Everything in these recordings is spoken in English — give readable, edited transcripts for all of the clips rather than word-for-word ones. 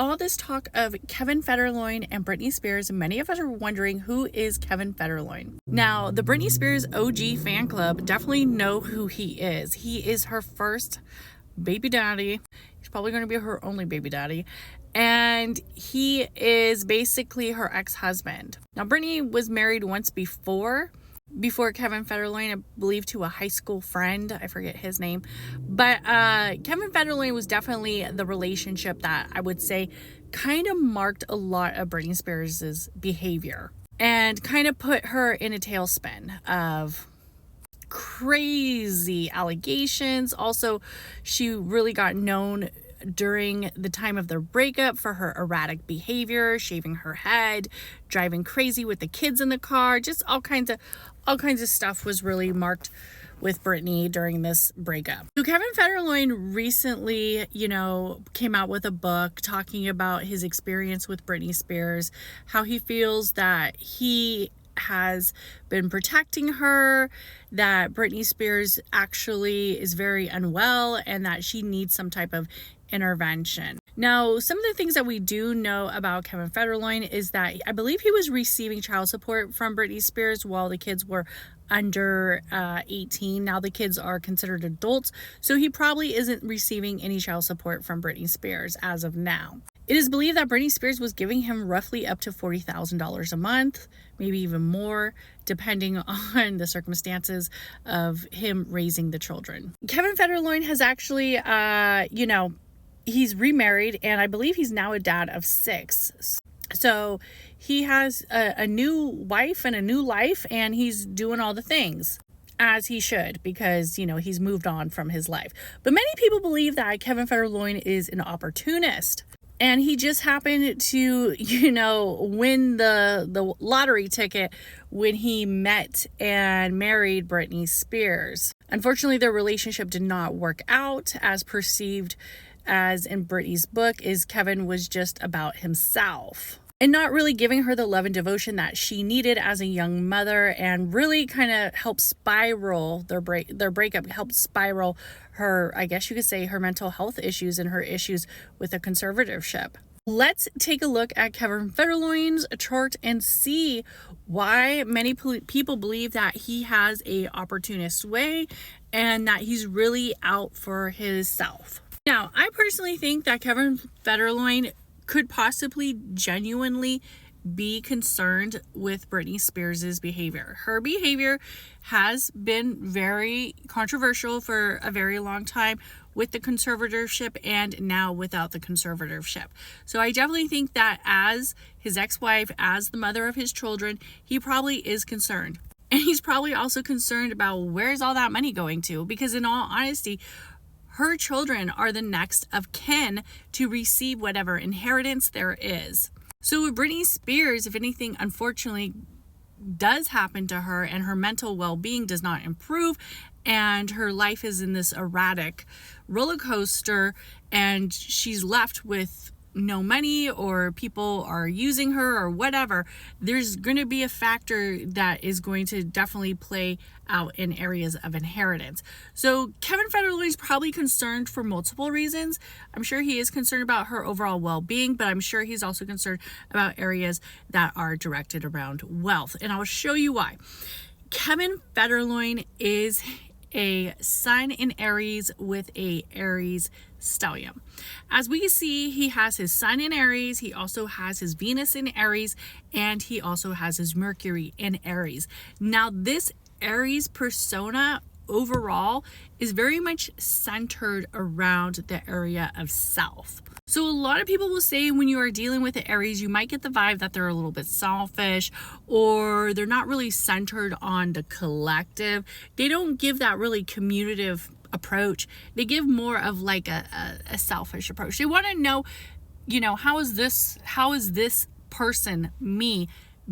all this talk of Kevin Federline and Britney Spears, many of us are wondering, who is Kevin Federline? Now, the Britney Spears OG fan club definitely know who he is. He is her first baby daddy. He's probably going to be her only baby daddy. And he is basically her ex-husband. Now, Britney was married once before Kevin Federline, I believe, to a high school friend. I forget his name. But Kevin Federline was definitely the relationship that I would say kind of marked a lot of Britney Spears' behavior and kind of put her in a tailspin of crazy allegations. Also, she really got known during the time of their breakup for her erratic behavior, shaving her head, driving crazy with the kids in the car, just all kinds of stuff was really marked with Britney during this breakup. So Kevin Federline recently, came out with a book talking about his experience with Britney Spears, how he feels that he has been protecting her, that Britney Spears actually is very unwell and that she needs some type of intervention. Now, some of the things that we do know about Kevin Federline is that I believe he was receiving child support from Britney Spears while the kids were under 18. Now the kids are considered adults, so he probably isn't receiving any child support from Britney Spears as of now. It is believed that Britney Spears was giving him roughly up to $40,000 a month, maybe even more, depending on the circumstances of him raising the children. Kevin Federline has actually, he's remarried, and I believe he's now a dad of 6. So he has a new wife and a new life, and he's doing all the things as he should, because, he's moved on from his life. But many people believe that Kevin Federline is an opportunist. And he just happened to, win the lottery ticket when he met and married Britney Spears. Unfortunately, their relationship did not work out as perceived as in Britney's book, is Kevin was just about himself and not really giving her the love and devotion that she needed as a young mother, and really kind of helped spiral their breakup, helped spiral her, I guess you could say, her mental health issues and her issues with a conservatorship. Let's take a look at Kevin Federline's chart and see why many people believe that he has a opportunist way and that he's really out for himself. Now, I personally think that Kevin Federline could possibly genuinely be concerned with Britney Spears' behavior. Her behavior has been very controversial for a very long time with the conservatorship and now without the conservatorship. So I definitely think that as his ex-wife, as the mother of his children, he probably is concerned. And he's probably also concerned about where's all that money going to, because in all honesty, her children are the next of kin to receive whatever inheritance there is. So with Britney Spears, if anything, unfortunately, does happen to her and her mental well-being does not improve and her life is in this erratic roller coaster and she's left with no money or people are using her or whatever, there's going to be a factor that is going to definitely play out in areas of inheritance. So Kevin Federline is probably concerned for multiple reasons. I'm sure he is concerned about her overall well-being, but I'm sure he's also concerned about areas that are directed around wealth. And I'll show you why. Kevin Federline is a Sun in Aries with a Aries stellium. As we see, he has his Sun in Aries, he also has his Venus in Aries, and he also has his Mercury in Aries. Now, this Aries persona overall is very much centered around the area of self. So a lot of people will say when you are dealing with the Aries, you might get the vibe that they're a little bit selfish or they're not really centered on the collective. They don't give that really commutative approach. They give more of like a selfish approach. They want to know, how is this person, me,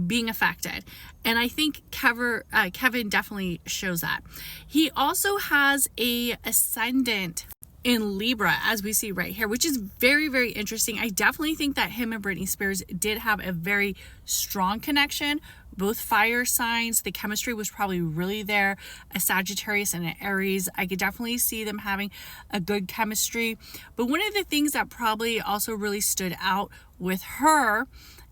being affected? And I think Kevin definitely shows that. He also has a ascendant in Libra, as we see right here, which is very, very interesting. I definitely think that him and Britney Spears did have a very strong connection. Both fire signs, the chemistry was probably really there. A Sagittarius and an Aries, I could definitely see them having a good chemistry. But one of the things that probably also really stood out with her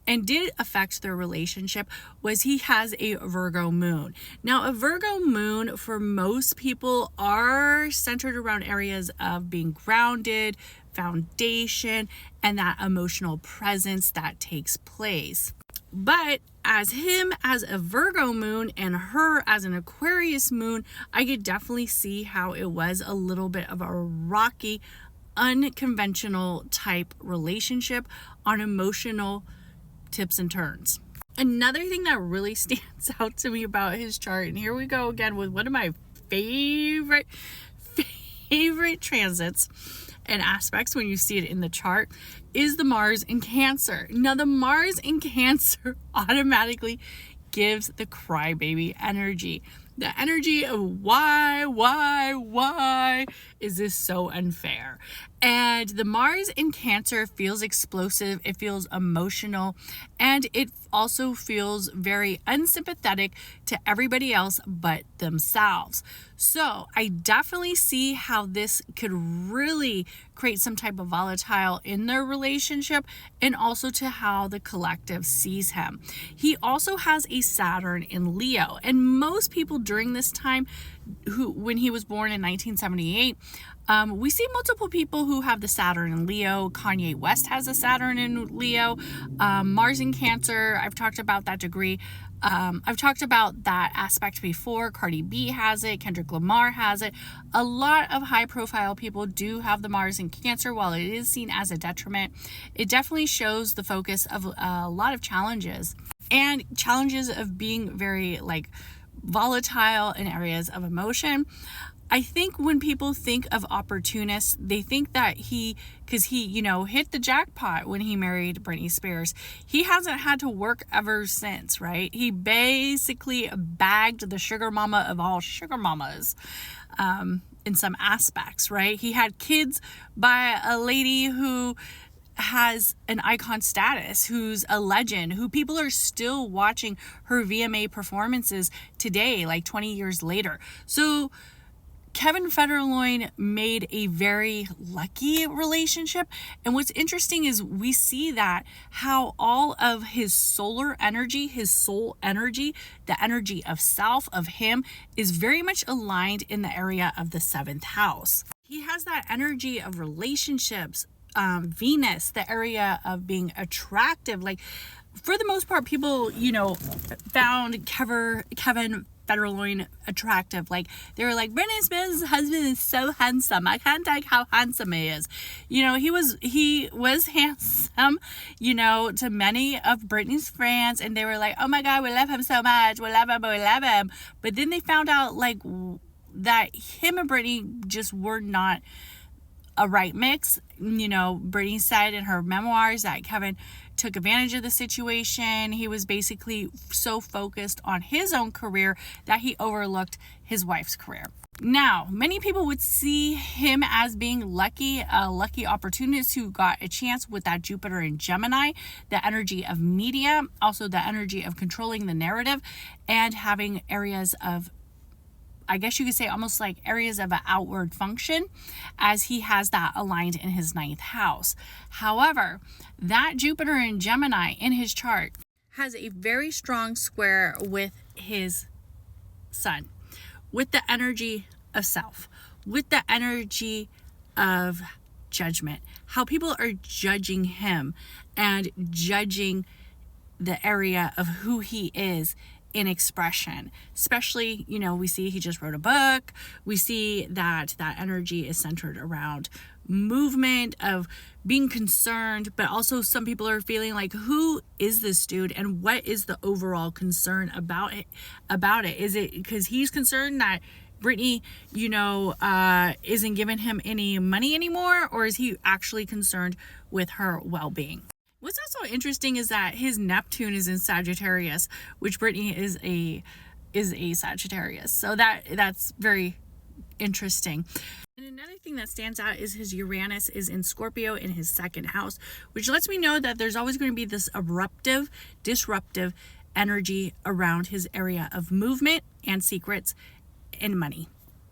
and did affect their relationship was he has a Virgo moon. Now, a Virgo moon for most people are centered around areas of being grounded, foundation, and that emotional presence that takes place. But as him as a Virgo moon and her as an Aquarius moon, I could definitely see how it was a little bit of a rocky, unconventional type relationship on emotional tips and turns. Another thing that really stands out to me about his chart, and here we go again with one of my favorite transits and aspects when you see it in the chart, is the Mars in Cancer. Now, the Mars in Cancer automatically gives the crybaby energy. The energy of why is this so unfair? And the Mars in Cancer feels explosive, it feels emotional, and it also feels very unsympathetic to everybody else but themselves. So I definitely see how this could really create some type of volatile in their relationship, and also to how the collective sees him. He also has a Saturn in Leo, and most people during this time, when he was born in 1978, we see multiple people who have the Saturn in Leo. Kanye West has a Saturn in Leo. Mars in Cancer, I've talked about that degree. I've talked about that aspect before. Cardi B has it. Kendrick Lamar has it. A lot of high profile people do have the Mars in Cancer. While it is seen as a detriment, it definitely shows the focus of a lot of challenges, and challenges of being very volatile in areas of emotion. I think when people think of opportunists, they think that because he hit the jackpot when he married Britney Spears. He hasn't had to work ever since, right? He basically bagged the sugar mama of all sugar mamas, in some aspects, right? He had kids by a lady who has an icon status, who's a legend, who people are still watching her VMA performances today, 20 years later. So Kevin Federline made a very lucky relationship. And what's interesting is we see that how all of his solar energy, his soul energy, the energy of self, of him, is very much aligned in the area of the 7th house. He has that energy of relationships, Venus, the area of being attractive. For the most part, people, found Kevin Federline attractive. They were like, Britney Spears' husband is so handsome. I can't take how handsome he is. He was handsome, to many of Britney's friends, and they were like, oh my God, we love him so much. We love him. But then they found out that him and Britney just were not a right mix. Britney said in her memoirs that Kevin took advantage of the situation. He was basically so focused on his own career that he overlooked his wife's career. Now, many people would see him as being lucky, a lucky opportunist who got a chance with that Jupiter in Gemini, the energy of media, also the energy of controlling the narrative, and having areas of, I guess you could say, almost like areas of an outward function, as he has that aligned in his 9th house. However, that Jupiter in Gemini in his chart has a very strong square with his sun, with the energy of self, with the energy of judgment, how people are judging him and judging the area of who he is in expression. Especially, we see he just wrote a book. We see that energy is centered around movement, of being concerned, but also some people are feeling like, who is this dude and what is the overall concern about it? Is it because he's concerned that Britney, isn't giving him any money anymore, or is he actually concerned with her well-being? What's also interesting is that his Neptune is in Sagittarius, which Britney is a Sagittarius. So that's very interesting. And another thing that stands out is his Uranus is in Scorpio in his second house, which lets me know that there's always going to be this disruptive energy around his area of movement and secrets and money.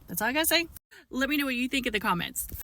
That's all I gotta say. Let me know what you think in the comments.